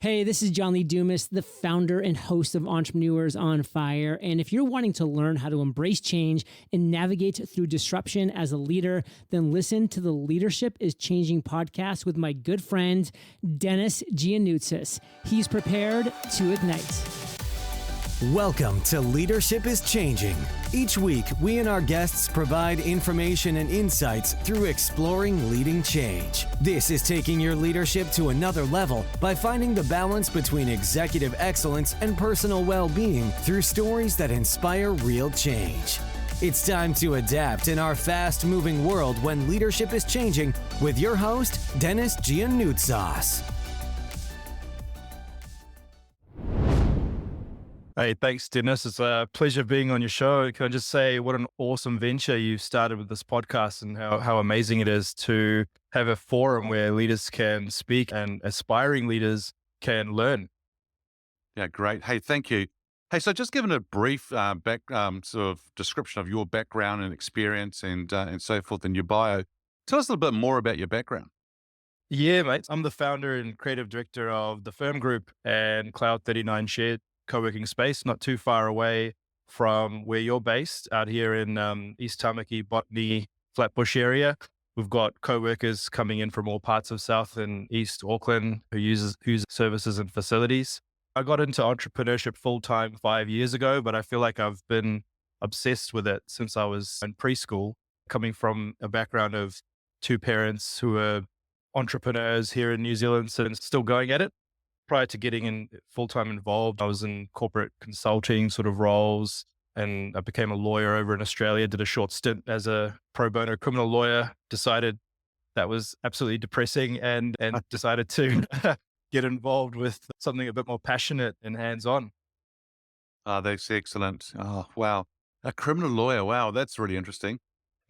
Hey, this is John Lee Dumas, the founder and host of Entrepreneurs on Fire. And if you're wanting to learn how to embrace change and navigate through disruption as a leader, then listen to the Leadership is Changing podcast with my good friend, Denis Gianoutsos. He's prepared to ignite. Welcome to Leadership is Changing. Each week, we and our guests provide information and insights through exploring leading change. This is taking your leadership to another level by finding the balance between executive excellence and personal well-being through stories that inspire real change. It's time to adapt in our fast-moving world when leadership is changing with your host, Denis Gianoutsos. Hey, thanks, Denis. It's a pleasure being on your show. Can I just say what an awesome venture you've started with this podcast and how amazing it is to have a forum where leaders can speak and aspiring leaders can learn. Yeah, great. Hey, thank you. Hey, so just given a brief sort of description of your background and experience and so forth in your bio, tell us a little bit more about your background. Yeah, mate. I'm the founder and creative director of the Firm Group and Cloud 39 Shared co-working space, not too far away from where you're based out here in East Tamaki, Botany, Flatbush area. We've got co-workers coming in from all parts of South and East Auckland who use services and facilities. I got into entrepreneurship full-time 5 years ago, but I feel like I've been obsessed with it since I was in preschool, coming from a background of two parents who are entrepreneurs here in New Zealand and still going at it. Prior to getting in full-time involved, I was in corporate consulting sort of roles, and I became a lawyer over in Australia, did a short stint as a pro bono criminal lawyer, decided that was absolutely depressing and decided to get involved with something a bit more passionate and hands-on. Oh, that's excellent. Oh, wow. A criminal lawyer. Wow, that's really interesting.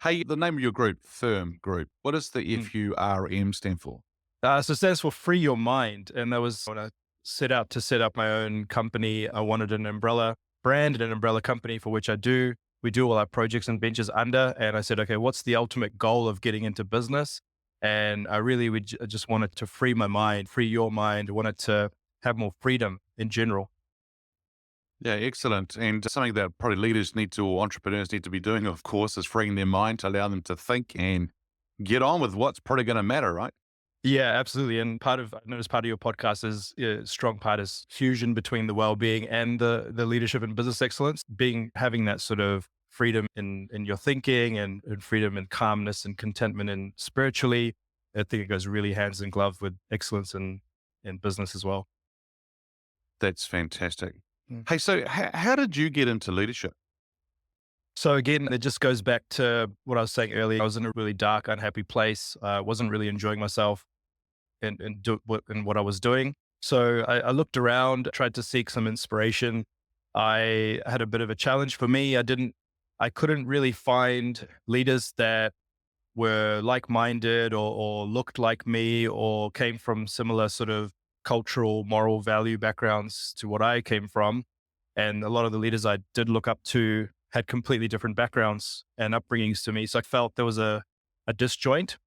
Hey, the name of your group, Firm Group. What does the FURM stand for? So it stands for Free Your Mind. And that was when I set out to set up my own company. I wanted an umbrella brand and an umbrella company for which we do all our projects and ventures under. And I said, okay, what's the ultimate goal of getting into business? And I really just wanted to free my mind, free your mind. I wanted to have more freedom in general. Yeah, excellent. And something that probably leaders need to, or entrepreneurs need to be doing, of course, is freeing their mind to allow them to think and get on with what's probably going to matter, right? Yeah, absolutely. And I noticed part of your podcast is a strong part is fusion between the well-being and the leadership and business excellence, having that sort of freedom in your thinking and freedom and calmness and contentment and spiritually. I think it goes really hands in glove with excellence in business as well. That's fantastic. Hey, so how did you get into leadership? So again, it just goes back to what I was saying earlier. I was in a really dark, unhappy place. I wasn't really enjoying myself in what I was doing. So I looked around, tried to seek some inspiration. I had a bit of a challenge for me. I couldn't really find leaders that were like-minded or looked like me or came from similar sort of cultural, moral value backgrounds to what I came from. And a lot of the leaders I did look up to had completely different backgrounds and upbringings to me. So I felt there was a disjoint.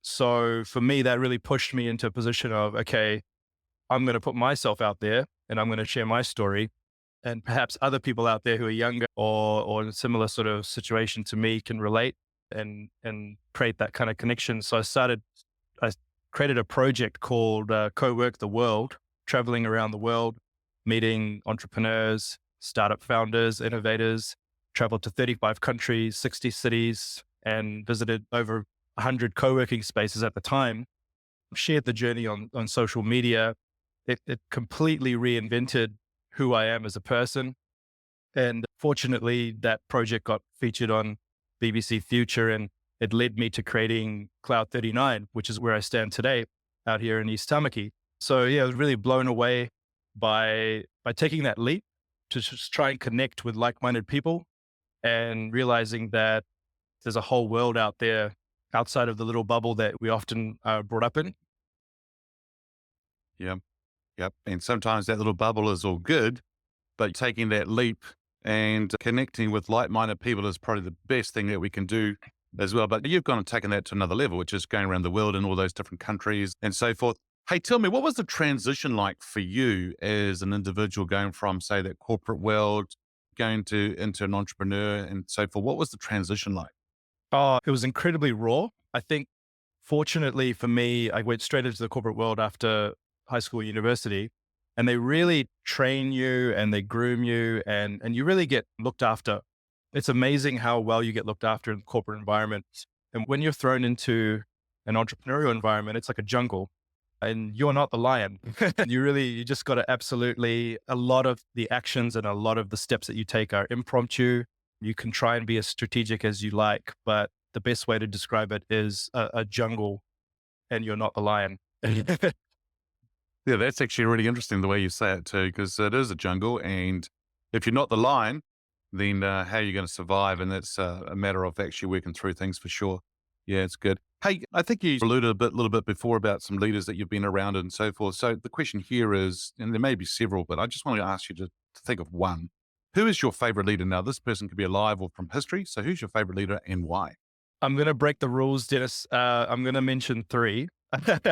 So for me, that really pushed me into a position of, okay, I'm going to put myself out there and I'm going to share my story. And perhaps other people out there who are younger or in a similar sort of situation to me can relate and create that kind of connection. So I created a project called Co-Work the World, traveling around the world, meeting entrepreneurs, startup founders, innovators, traveled to 35 countries, 60 cities, and visited over 100 co-working spaces at the time, shared the journey on social media. It completely reinvented who I am as a person. And fortunately, that project got featured on BBC Future, and it led me to creating Cloud 39, which is where I stand today out here in East Tamaki. So yeah, I was really blown away by taking that leap to just try and connect with like-minded people and realizing that there's a whole world out there outside of the little bubble that we often are brought up in. Yeah. Yep. And sometimes that little bubble is all good, but taking that leap and connecting with like-minded people is probably the best thing that we can do as well. But you've gone and taken that to another level, which is going around the world in all those different countries and so forth. Hey, tell me, what was the transition like for you as an individual going from, say, that corporate world, going to into an entrepreneur and so forth? What was the transition like? Oh, it was incredibly raw. I think, fortunately for me, I went straight into the corporate world after high school, university, and they really train you and they groom you, and you really get looked after. It's amazing how well you get looked after in the corporate environment. And when you're thrown into an entrepreneurial environment, it's like a jungle and you're not the lion. You just got to absolutely, a lot of the actions and a lot of the steps that you take are impromptu. You can try and be as strategic as you like, but the best way to describe it is a jungle and you're not the lion. Yeah, that's actually really interesting the way you say it too, because it is a jungle. And if you're not the lion, then how are you going to survive? And that's a matter of actually working through things for sure. Yeah, it's good. Hey, I think you alluded little bit before about some leaders that you've been around and so forth. So the question here is, and there may be several, but I just want to ask you to think of one. Who is your favorite leader? Now, this person could be alive or from history. So who's your favorite leader and why? I'm going to break the rules, Dennis. I'm going to mention three.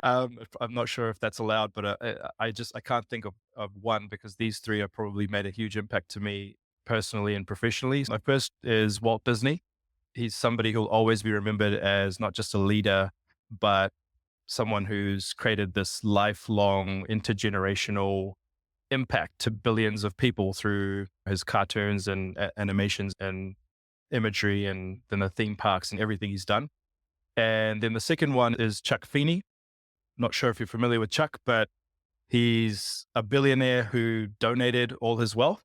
I'm not sure if that's allowed, but I can't think of one because these three have probably made a huge impact to me personally and professionally. My first is Walt Disney. He's somebody who'll always be remembered as not just a leader, but someone who's created this lifelong intergenerational impact to billions of people through his cartoons and animations and imagery and then the theme parks and everything he's done. And then the second one is Chuck Feeney. Not sure if you're familiar with Chuck, but he's a billionaire who donated all his wealth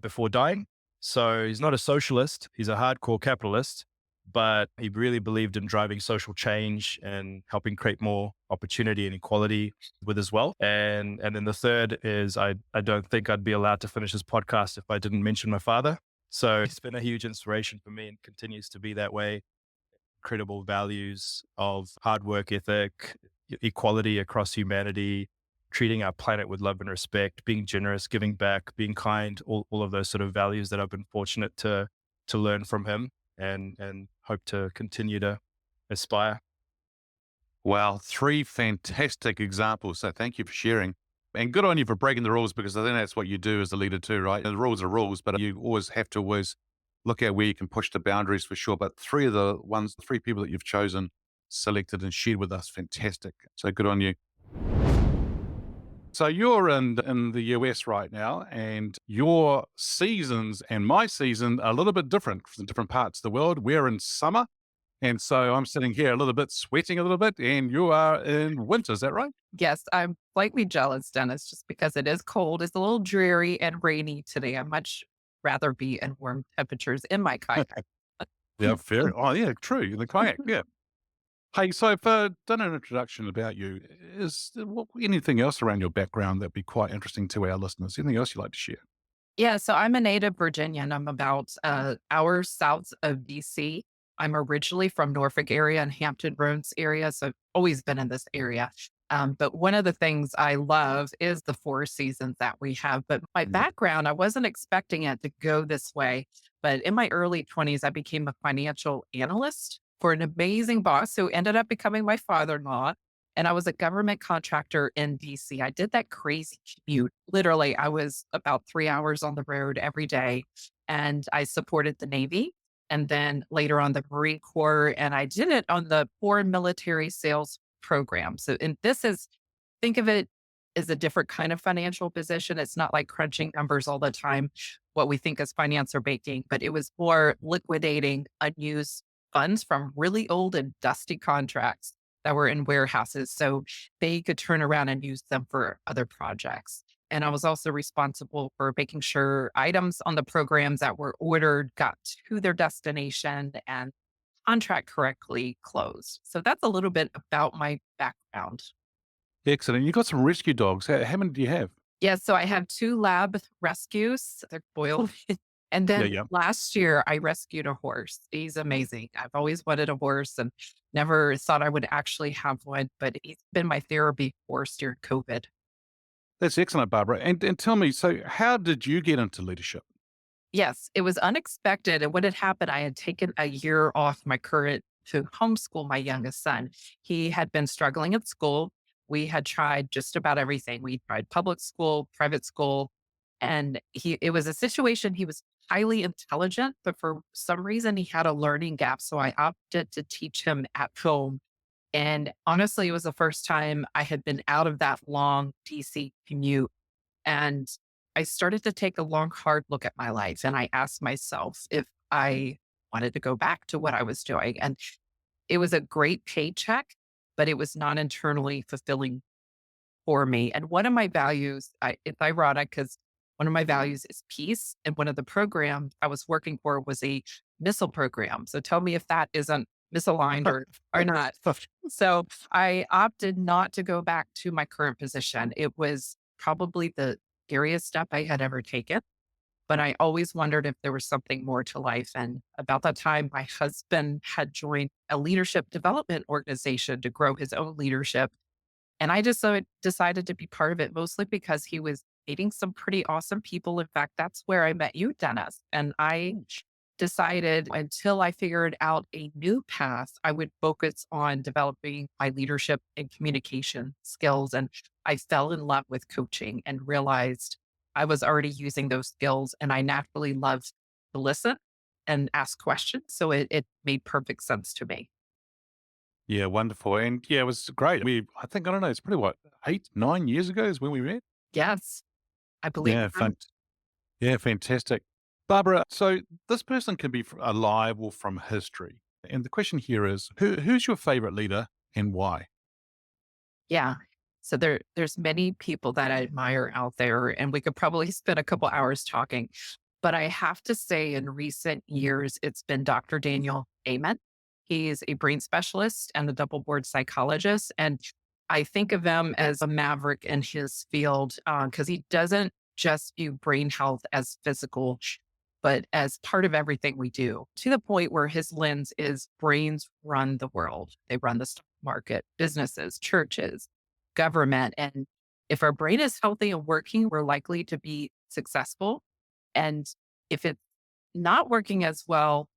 before dying. So he's not a socialist. He's a hardcore capitalist, but he really believed in driving social change and helping create more opportunity and equality with his wealth. And then the third is I don't think I'd be allowed to finish this podcast if I didn't mention my father. So he's been a huge inspiration for me and continues to be that way. Incredible values of hard work ethic, equality across humanity, treating our planet with love and respect, being generous, giving back, being kind, all of those sort of values that I've been fortunate to learn from him and hope to continue to aspire. Wow, three fantastic examples. So thank you for sharing. And good on you for breaking the rules, because I think that's what you do as a leader too, right? The rules are rules, but you always have to look at where you can push the boundaries for sure. But three people that you've chosen, selected and shared with us, fantastic. So good on you. So you're in the US right now, and your seasons and my season are a little bit different from different parts of the world. We're in summer. And so I'm sitting here a little bit, sweating a little bit, and you are in winter. Is that right? Yes, I'm slightly jealous, Dennis, just because it is cold. It's a little dreary and rainy today. I much rather be in warm temperatures in my kayak. Yeah, fair. Oh, yeah, true. The kayak, yeah. Hey, so if I've done an introduction about you, is there anything else around your background that'd be quite interesting to our listeners? Anything else you'd like to share? Yeah, so I'm a native Virginian. I'm about hours south of DC. I'm originally from Norfolk area and Hampton Roads area, so I've always been in this area. But one of the things I love is the four seasons that we have. But my background, I wasn't expecting it to go this way. But in my early 20s, I became a financial analyst for an amazing boss who ended up becoming my father-in-law. And I was a government contractor in DC. I did that crazy commute. Literally, I was about 3 hours on the road every day. And I supported the Navy and then later on the Marine Corps. And I did it on the foreign military sales program. So, and think of it as a different kind of financial position. It's not like crunching numbers all the time, what we think as finance or banking, but it was more liquidating unused funds from really old and dusty contracts that were in warehouses so they could turn around and use them for other projects. And I was also responsible for making sure items on the programs that were ordered got to their destination and contract correctly closed. So that's a little bit about my background. Excellent. You got some rescue dogs. How many do you have? Yeah, so I have 2 lab rescues. They're spoiled. And then Yeah. last year I rescued a horse. He's amazing. I've always wanted a horse and never thought I would actually have one, but he's been my therapy horse during COVID. That's excellent, Barbara. And tell me, so how did you get into leadership? Yes, it was unexpected. And what had happened, I had taken a year off my current to homeschool my youngest son. He had been struggling at school, We had tried just about everything. We tried public school, private school, and it was a situation. He was highly intelligent, but for some reason he had a learning gap. So I opted to teach him at home. And honestly, it was the first time I had been out of that long DC commute. And I started to take a long, hard look at my life. And I asked myself if I wanted to go back to what I was doing. And it was a great paycheck, but it was not internally fulfilling for me. And one of my values, it's ironic because one of my values is peace. And one of the programs I was working for was a missile program. So tell me if that isn't misaligned or not. So I opted not to go back to my current position. It was probably the scariest step I had ever taken, but I always wondered if there was something more to life. And about that time, my husband had joined a leadership development organization to grow his own leadership. And I just decided to be part of it, mostly because he was meeting some pretty awesome people. In fact, that's where I met you, Dennis. And I decided until I figured out a new path, I would focus on developing my leadership and communication skills. And I fell in love with coaching and realized I was already using those skills, and I naturally love to listen and ask questions. So it made perfect sense to me. Yeah, wonderful. And yeah, it was great. I think, I don't know, it's probably what, 8, 9 years ago is when we met? Yes, I believe Yeah, that. yeah, fantastic. Barbara, so this person can be alive or from history. And the question here is, who's your favorite leader and why? Yeah. So there's many people that I admire out there, and we could probably spend a couple hours talking. But I have to say, in recent years, it's been Dr. Daniel Amen. He's a brain specialist and a double board psychologist. And I think of him as a maverick in his field because he doesn't just view brain health as physical, but as part of everything we do, to the point where his lens is brains run the world. They run the stock market, businesses, churches, government. And if our brain is healthy and working, we're likely to be successful. And if it's not working as well,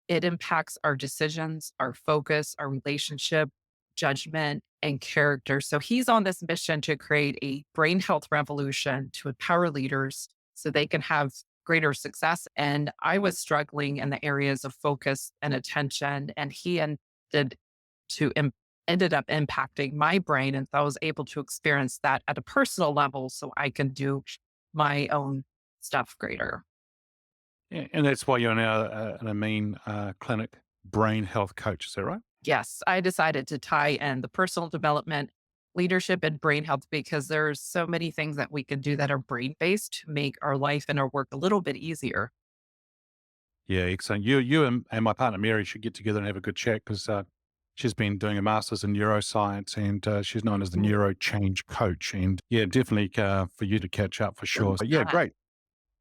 it impacts our decisions, our focus, our relationship, judgment, and character. So he's on this mission to create a brain health revolution to empower leaders so they can have greater success. And I was struggling in the areas of focus and attention, and he ended up impacting my brain. And so I was able to experience that at a personal level so I can do my own stuff greater. Yeah, and that's why you're now a main clinic brain health coach. Is that right? Yes, I decided to tie in the personal development, leadership, and brain health because there's so many things that we can do that are brain based to make our life and our work a little bit easier. Yeah, excellent. You and my partner Mary should get together and have a good chat because she's been doing a master's in neuroscience and she's known as the neuro change coach. And yeah, definitely for you to catch up for sure. So yeah, great.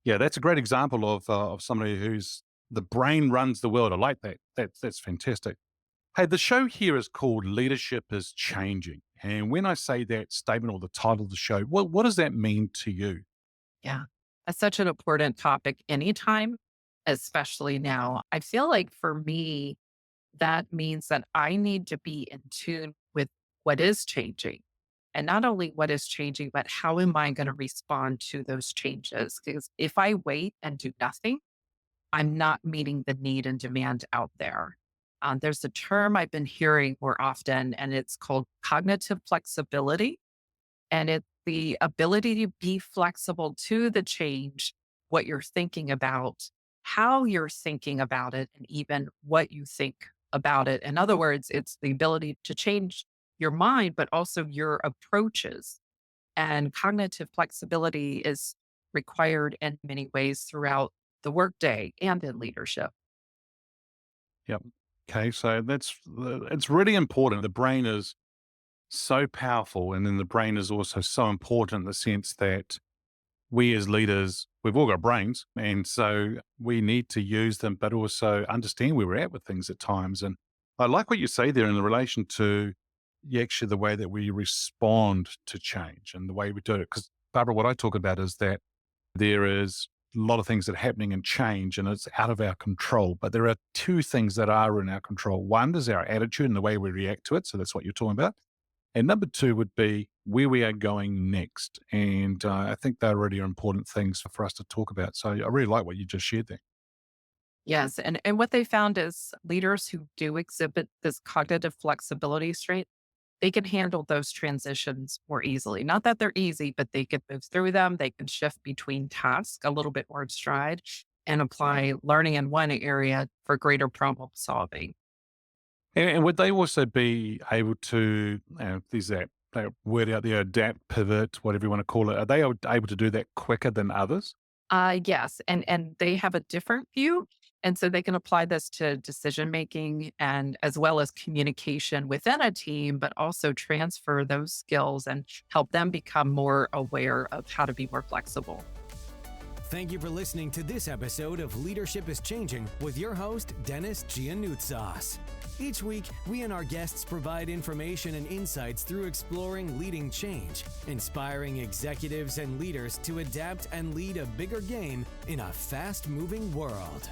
Yeah, that's a great example of somebody who's the brain runs the world. I like that. That's fantastic. Hey, the show here is called Leadership is Changing. And when I say that statement or the title of the show, what does that mean to you? Yeah, that's such an important topic anytime, especially now. I feel like for me, that means that I need to be in tune with what is changing. And not only what is changing, but how am I going to respond to those changes? Because if I wait and do nothing, I'm not meeting the need and demand out there. There's a term I've been hearing more often, and it's called cognitive flexibility. And it's the ability to be flexible to the change, what you're thinking about, how you're thinking about it, and even what you think about it. In other words, it's the ability to change your mind, but also your approaches. And cognitive flexibility is required in many ways throughout the workday and in leadership. Yep. Okay, so it's really important. The brain is so powerful, and then the brain is also so important in the sense that we as leaders, we've all got brains, and so we need to use them, but also understand where we're at with things at times. And I like what you say there in the relation to actually the way that we respond to change and the way we do it. Because Barbara, what I talk about is that there is a lot of things that are happening in change and it's out of our control. But there are two things that are in our control. One is our attitude and the way we react to it. So that's what you're talking about. And number two would be where we are going next. And I think they're really important things for us to talk about. So I really like what you just shared there. Yes. And what they found is leaders who do exhibit this cognitive flexibility trait, they can handle those transitions more easily. Not that they're easy, but they can move through them. They can shift between tasks a little bit more in stride and apply learning in one area for greater problem solving. And would they also be able to, there's that word out there, adapt, pivot, whatever you want to call it. Are they able to do that quicker than others? Yes, and they have a different view, and so they can apply this to decision making and as well as communication within a team, but also transfer those skills and help them become more aware of how to be more flexible. Thank you for listening to this episode of Leadership is Changing with your host, Denis Gianoutsos. Each week, we and our guests provide information and insights through exploring leading change, inspiring executives and leaders to adapt and lead a bigger game in a fast-moving world.